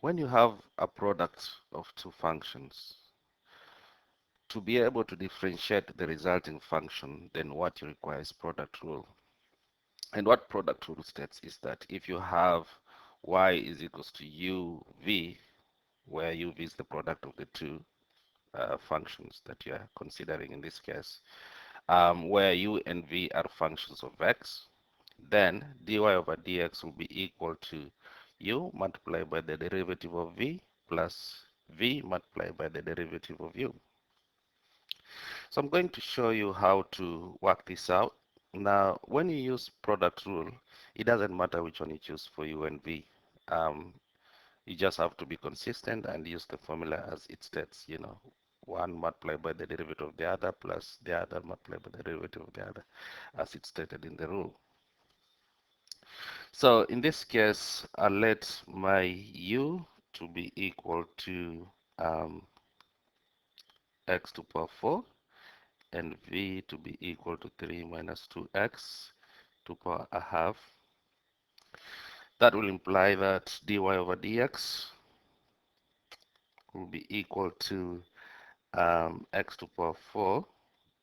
When you have a product of two functions, to be able to differentiate the resulting function, then what you require is product rule. And what product rule states is that if you have y is equals to uv, where uv is the product of the two functions that you are considering in this case, where u and v are functions of x, then dy over dx will be equal to u multiplied by the derivative of v plus v multiplied by the derivative of u. So I'm going to show you how to work this out. Now, when you use product rule, it doesn't matter which one you choose for u and v. Um, you just have to be consistent and use the formula as it states, one multiplied by the derivative of the other plus the other multiplied by the derivative of the other, as it's stated in the rule. So in this case, I'll let my u to be equal to x to power 4 and v to be equal to 3 minus 2x to power a half. That will imply that dy over dx will be equal to x to power 4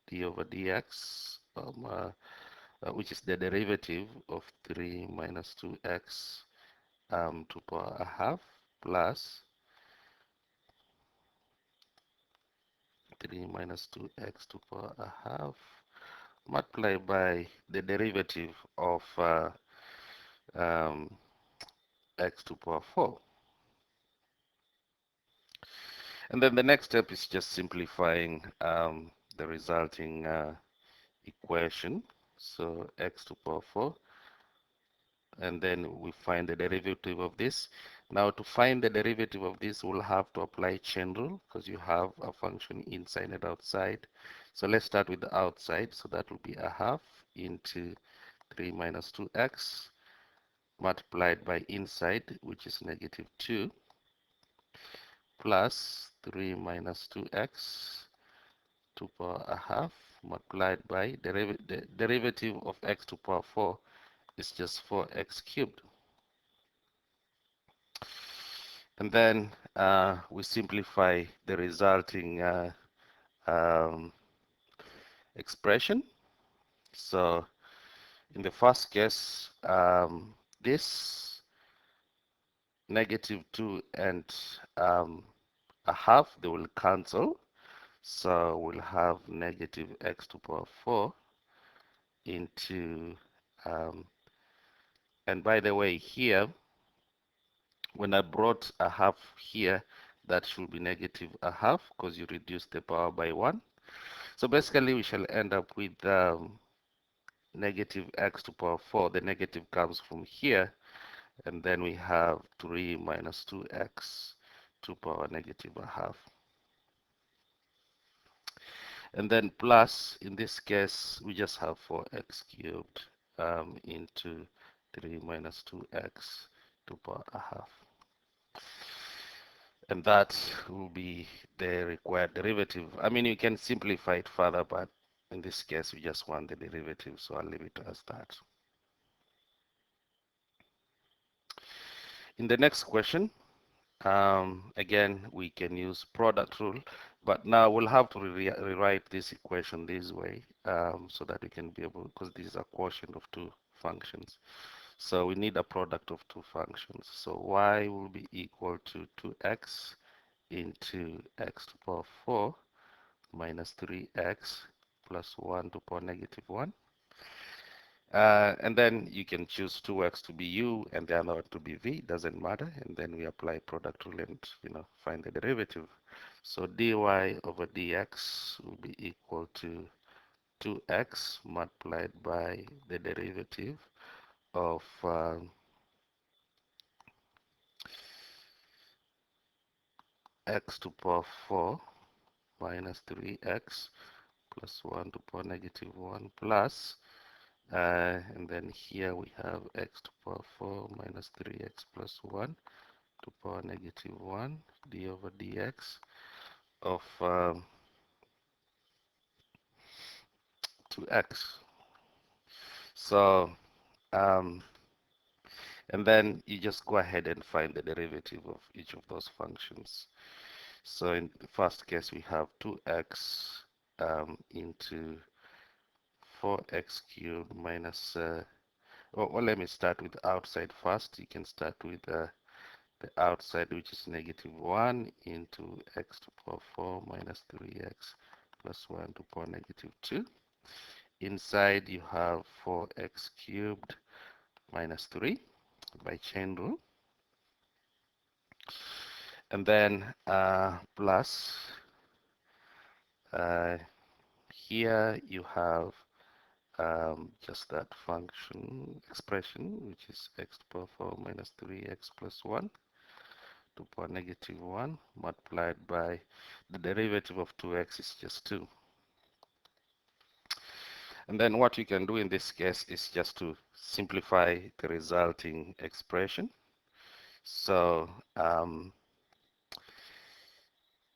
d over dx, which is the derivative of 3 minus 2x to power a half plus 3 minus 2x to power a half multiplied by the derivative of um, x to power 4. And then the next step is just simplifying the resulting equation. So x to power 4, and then we find the derivative of this. Now to find the derivative of this, we'll have to apply chain rule because you have a function inside and outside. So let's start with the outside. So that will be a half into 3 minus 2x multiplied by inside, which is negative 2, plus 3 minus 2x to power a half multiplied by the derivative of x to power 4 is just 4x cubed. And then we simplify the resulting um, expression. So in the first case, this negative 2 and a half, they will cancel. So we'll have negative x to power 4 into, and by the way, here, when I brought a half here, that should be negative a half because you reduce the power by 1. So basically, we shall end up with negative x to power 4. The negative comes from here, and then we have 3 minus 2x to power negative a half. And then plus, in this case, we just have 4x cubed into 3 minus 2x to power a half. And that will be the required derivative. I mean, you can simplify it further, but in this case, we just want the derivative, so I'll leave it as that. In the next question, again, we can use product rule, but now we'll have to rewrite this equation this way so that we can be able, because this is a quotient of two functions. So we need a product of two functions. So y will be equal to 2x into x to the power 4 minus 3x plus 1 to the power negative 1. And then you can choose 2x to be u and the other one to be v, doesn't matter. And then we apply product rule and find the derivative. So dy over dx will be equal to 2x multiplied by the derivative of x to the power 4 minus 3x plus 1 to the power negative 1 plus and then here we have x to the power 4 minus 3x plus 1 to the power negative 1 d over dx of 2x. So And then you just go ahead and find the derivative of each of those functions. So in the first case, we have 2x into 4x cubed minus, well, let me start with the outside first. You can start with the outside, which is negative 1 into x to the power 4 minus 3x plus 1 to the power negative 2. Inside, you have 4x cubed minus 3 by chain rule. And then plus uh, here you have just that function expression, which is x to the power 4 minus 3x plus 1 to the power negative 1 multiplied by the derivative of 2x is just 2. And then what you can do in this case is just to simplify the resulting expression. So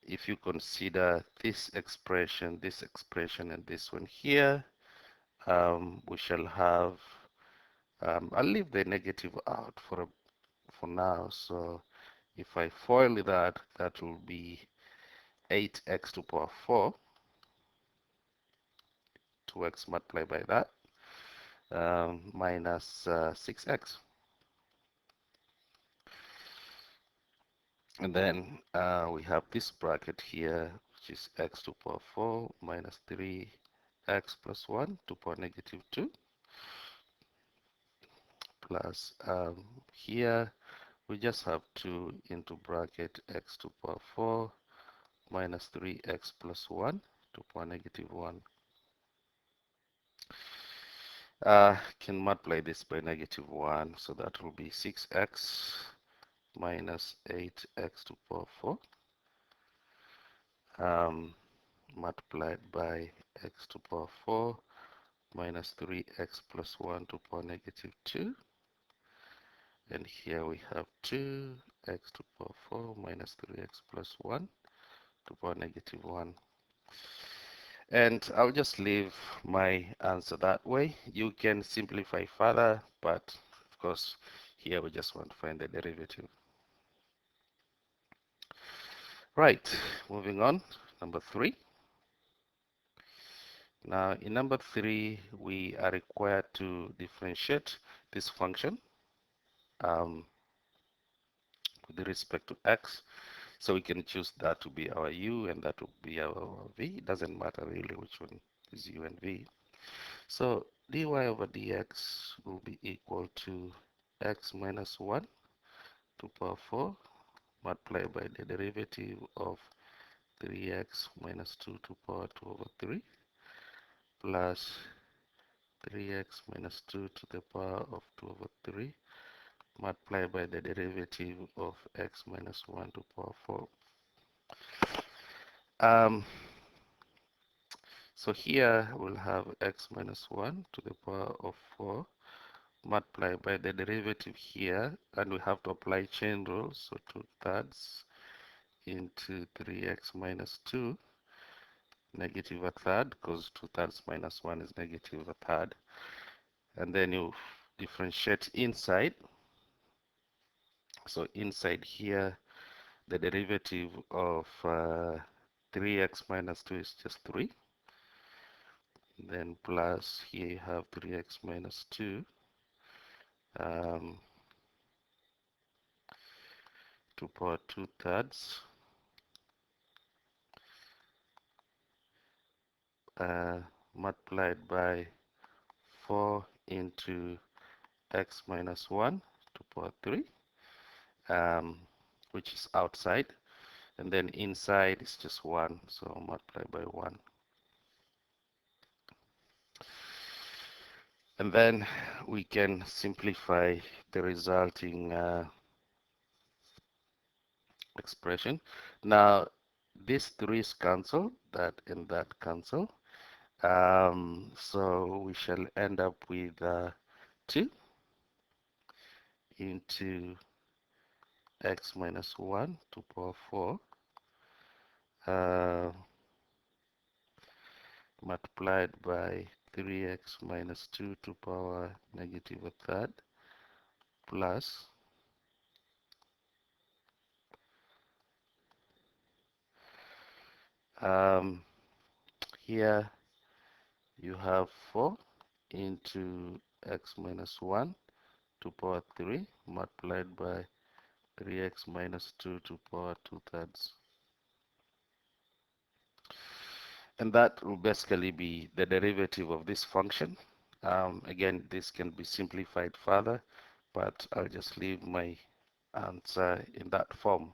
if you consider this expression, and this one here, we shall have, I'll leave the negative out for now. So if I FOIL that, that will be 8x to the power 4, 2x multiplied by that, minus 6x. And then we have this bracket here, which is x to the power 4 minus 3x plus 1 to the power negative 2, plus here we just have 2 into bracket x to the power 4 minus 3x plus 1 to the power negative 1. Can multiply this by negative 1, so that will be 6x minus 8x to the power 4 multiplied by x to the power 4 minus 3x plus 1 to the power negative 2. And here we have 2x to the power 4 minus 3x plus 1 to the power negative 1. And I'll just leave my answer that way. You can simplify further, but of course, here we just want to find the derivative. Right, moving on, number 3. Now, in number 3, we are required to differentiate this function with respect to x. So we can choose that to be our u and that to be our v. It doesn't matter really which one is u and v. So dy over dx will be equal to x minus 1 to the power 4 multiplied by the derivative of 3x minus 2 to the power 2 over 3 plus 3x minus 2 to the power of 2 over 3 multiplied by the derivative of x minus 1 to the power 4. So here we'll have x minus 1 to the power of 4 multiplied by the derivative here, and we have to apply chain rule, so 2/3 into 3x minus 2, negative a third, because 2/3 minus 1 is negative a third. And then you differentiate inside. So inside here, the derivative of 3x minus 2 is just 3. Then plus here you have 3x minus 2 to power 2/3 multiplied by 4 into x minus 1 to power 3, which is outside, and then inside is just 1, so multiply by 1. And then we can simplify the resulting expression. Now, these 3's cancel, that and that cancel. So we shall end up with 2 into x minus 1 to power 4 multiplied by 3x minus 2 to power negative a third plus um, here you have 4 into x minus 1 to power 3 multiplied by 3x minus 2 to power 2/3. And that will basically be the derivative of this function. Again, this can be simplified further, but I'll just leave my answer in that form.